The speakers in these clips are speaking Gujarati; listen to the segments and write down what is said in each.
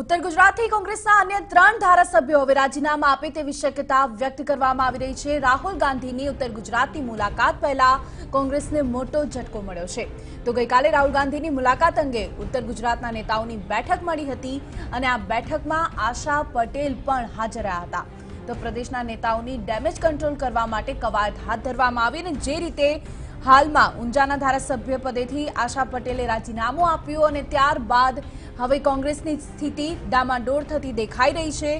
उत्तर गुजरातથી કોંગ્રેસના અન્ય 3 ધારાસભ્યો હવે રાજીનામા આપે તેવી શક્યતા વ્યક્ત કરવામાં આવી રહી છે। રાહુલ ગાંધીની ઉત્તર ગુજરાતની મુલાકાત પહેલા કોંગ્રેસને મોટો ઝટકો મળ્યો છે। તો ગઈકાલે રાહુલ ગાંધીની મુલાકાત અંગે ઉત્તર ગુજરાતના નેતાઓની બેઠક મળી હતી અને આ બેઠકમાં આશા પટેલ પણ હાજર રહ્યા હતા। તો પ્રદેશના નેતાઓની ડેમેજ કંટ્રોલ કરવા માટે કવાયત હાથ ધરવામાં આવી અને જે રીતે હાલમાં ઊંઝાના ધારાસભ્ય પદેથી આશા પટેલે રાજીનામું આપ્યું અને ત્યારબાદ હવે કોંગ્રેસની સ્થિતિ ડામાડોળ થતી દેખાઈ રહી છે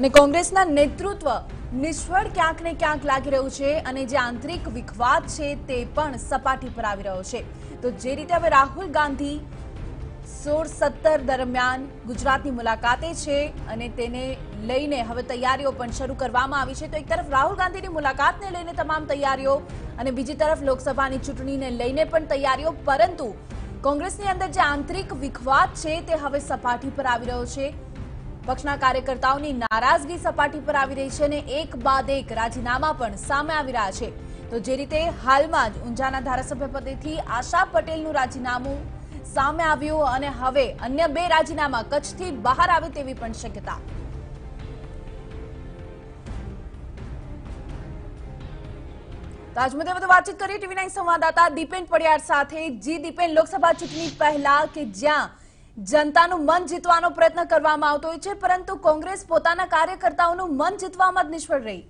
અને કોંગ્રેસના નેતૃત્વ નિષ્ફળ ક્યાંક ને ક્યાંક લાગી રહ્યું છે અને જે આંતરિક વિખવાદ છે તે પણ સપાટી પર આવી રહ્યો છે। તો જે રીતે હવે રાહુલ ગાંધી 16-17 દરમિયાન ગુજરાતની મુલાકાતે છે અને તેને લઈને હવે તૈયારીઓ પણ શરૂ કરવામાં આવી છે। તો એક તરફ રાહુલ ગાંધીની મુલાકાતને લઈને તમામ તૈયારીઓ અને બીજી તરફ લોકસભાની ચૂંટણીને લઈને પણ તૈયારીઓ, પરંતુ કોંગ્રેસની અંદર જે આંતરિક વિખવાદ છે તે હવે સપાટી પર આવી રહ્યો છે। પક્ષના કાર્યકર્તાઓની નારાજગી સપાટી પર આવી રહી છે અને એક બાદ એક રાજીનામા પણ સામે આવી રહ્યા છે। તો જે રીતે હાલમાં જ ઊંઝાના ધારાસભ્ય પદેથી આશા પટેલનું રાજીનામું સામે આવ્યું અને હવે અન્ય 2 રાજીનામા કચ્છથી બહાર આવે તેવી પણ શક્યતા। તો આજ મુદ્દે વધુ વાતચીત કરીએ ટીવી 9 સંવાદદાતા દીપેન પડિયાર સાથે। જી દીપેન, લોકસભા ચૂંટણી પહેલા કે જ્યાં જનતાનું મન જીતવાનો પ્રયત્ન કરવામાં આવતો હોય છે, પરંતુ કોંગ્રેસ પોતાના કાર્યકર્તાઓનું મન જીતવામાં જ નિષ્ફળ રહી।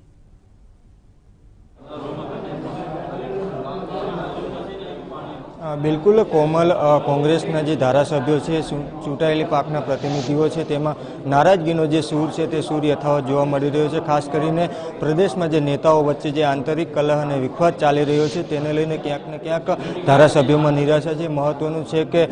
બિલકુલ કોમલ, કોંગ્રેસના જે ધારાસભ્યો છે, ચૂંટાયેલી પાકના પ્રતિનિધિઓ છે, તેમાં નારાજગીનો જે સૂર છે તે સૂર યથાવત જોવા મળી રહ્યો છે। ખાસ કરીને પ્રદેશમાં જે નેતાઓ વચ્ચે જે આંતરિક કલહ અને વિખવાદ ચાલી રહ્યો છે તેને લઈને ક્યાંક ને ક્યાંક ધારાસભ્યોમાં નિરાશા છે। મહત્વનું છે કે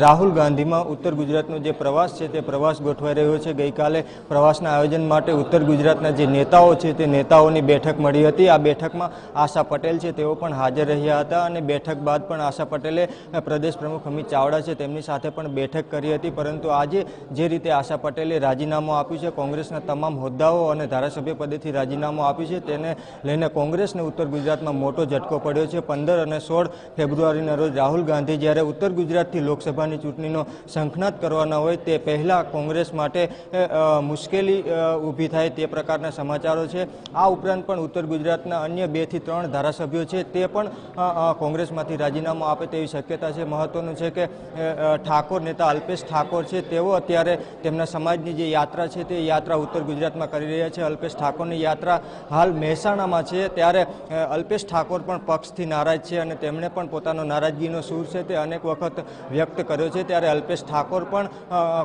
રાહુલ ગાંધીમાં ઉત્તર ગુજરાતનો જે પ્રવાસ છે તે પ્રવાસ ગોઠવાઈ રહ્યો છે। ગઈકાલે પ્રવાસના આયોજન માટે ઉત્તર ગુજરાતના જે નેતાઓ છે તે નેતાઓની બેઠક મળી હતી। આ બેઠકમાં આશા પટેલ છે તેઓ પણ હાજર રહ્યા હતા અને બેઠક બાદ પણ આશા પટેલે પ્રદેશ પ્રમુખ અમિત ચાવડા છે તેમની સાથે પણ બેઠક કરી હતી। પરંતુ આજે જે રીતે આશા પટેલે રાજીનામું આપ્યું છે, કોંગ્રેસના તમામ હોદ્દાઓ અને ધારાસભ્ય પદેથી રાજીનામું આપ્યું છે, તેને લઈને કોંગ્રેસને ઉત્તર ગુજરાતમાં મોટો ઝટકો પડ્યો છે। 15 અને 16 ફેબ્રુઆરીના રોજ રાહુલ ગાંધી જ્યારે ઉત્તર ગુજરાતથી લોકસભાની ચૂંટણીનો શંખનાદ કરવાના હોય તે પહેલાં કોંગ્રેસ માટે મુશ્કેલી ઊભી થાય તે પ્રકારના સમાચારો છે। આ ઉપરાંત પણ ઉત્તર ગુજરાતના અન્ય 2 થી 3 ધારાસભ્યો છે તે પણ કોંગ્રેસમાંથી રાજીનામું આપે તેવી શક્યતા છે। મહત્વનું છે કે ઠાકોર નેતા અલ્પેશ ઠાકોર છે તેઓ અત્યારે તેમના સમાજની જે યાત્રા છે તે યાત્રા ઉત્તર ગુજરાતમાં કરી રહ્યા છે। અલ્પેશ ઠાકોરની યાત્રા હાલ મહેસાણામાં છે, ત્યારે અલ્પેશ ઠાકોર પણ પક્ષથી નારાજ છે અને તેમણે પણ પોતાનો નારાજગીનો સૂર છે તે અનેક વખત વ્યક્ત કર્યો છે। ત્યારે અલ્પેશ ઠાકોર પણ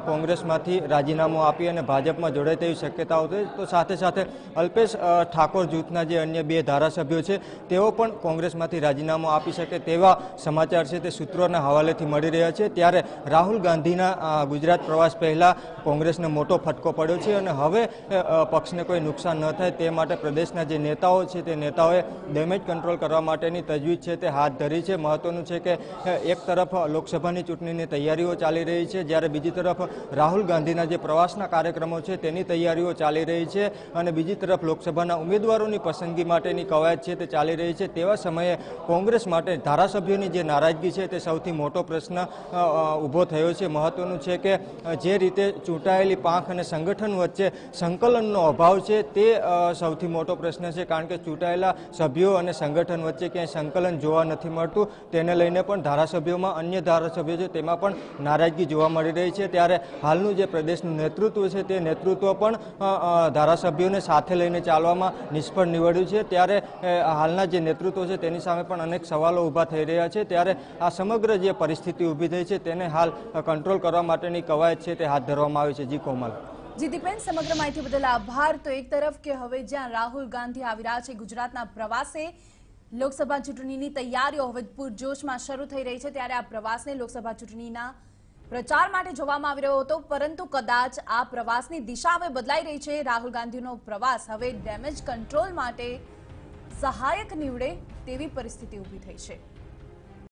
કોંગ્રેસમાંથી રાજીનામું આપી અને ભાજપમાં જોડાય તેવી શક્યતાઓ છે। તો સાથે સાથે અલ્પેશ ઠાકોર જૂથના જે અન્ય 2 ધારાસભ્યો છે તેઓ પણ કોંગ્રેસમાંથી રાજીનામું આપી શકે તેવા સમાચાર છે તે સૂત્રોના હવાલેથી મળી રહ્યા છે। ત્યારે રાહુલ ગાંધીના ગુજરાત પ્રવાસ પહેલા કોંગ્રેસને મોટો ફટકો પડ્યો છે અને હવે પક્ષને કોઈ નુકસાન ન થાય તે માટે પ્રદેશના જે નેતાઓ છે તે નેતાઓએ ડેમેજ કંટ્રોલ કરવા માટેની તજવીજ છે તે હાથ ધરી છે। મહત્વનું છે કે એક તરફ લોકસભાની ચૂંટણીની તૈયારીઓ ચાલી રહી છે, જ્યારે બીજી તરફ રાહુલ ગાંધીના જે પ્રવાસના કાર્યક્રમો છે તેની તૈયારીઓ ચાલી રહી છે અને બીજી તરફ લોકસભાના ઉમેદવારોની પસંદગી માટેની કવાયત છે તે ચાલી રહી છે। તેવા સમયે કોંગ્રેસ માટે ધારાસભ્યોની જે નારાજગી છે તે સૌથી મોટો પ્રશ્ન ઊભો થયો છે। મહત્વનું છે કે જે રીતે ચૂંટાયેલી પાંખ અને સંગઠન વચ્ચે સંકલનનો અભાવ છે તે સૌથી મોટો પ્રશ્ન છે, કારણ કે ચૂંટાયેલા સભ્યો અને સંગઠન વચ્ચે ક્યાંય સંકલન જોવા નથી મળતું। તેને લઈને પણ ધારાસભ્યોમાં અન્ય ધારાસભ્યો છે તેમાં પણ નારાજગી જોવા મળી રહી છે। ત્યારે હાલનું જે પ્રદેશનું નેતૃત્વ છે તે નેતૃત્વ પણ ધારાસભ્યોને સાથે લઈને ચાલવામાં નિષ્ફળ નીવડ્યું છે। ત્યારે હાલના જે નેતૃત્વ છે તેની સામે પણ અનેક સવાલો ઊભા થઈ રહ્યા છે। ત્યારે આ સમગ્ર જે પરિસ્થિતિ ઊભી થઈ છે તેને હાલ કંટ્રોલ કરવા માટેની કવાયત છે તે હાથ ધરવામાં આવી છે। જી કોમલ। જી દીપેન, સમગ્ર માહિતી બદલ આભાર। તો એક તરફ કે હવે જ્યાં રાહુલ ગાંધી આવી રહ્યા છે ગુજરાતના પ્રવાસે, લોકસભા ચૂંટણીની તૈયારીઓ હવે પૂરજોશમાં શરૂ થઈ રહી છે, ત્યારે આ પ્રવાસને લોકસભા ચૂંટણીના પ્રચાર માટે જોવામાં આવી રહ્યો હતો, પરંતુ કદાચ આ પ્રવાસની દિશા હવે બદલાઈ રહી છે। રાહુલ ગાંધીનો પ્રવાસ હવે ડેમેજ કંટ્રોલ માટે સહાયક નીવડે તેવી પરિસ્થિતિ ઊભી થઈ છે।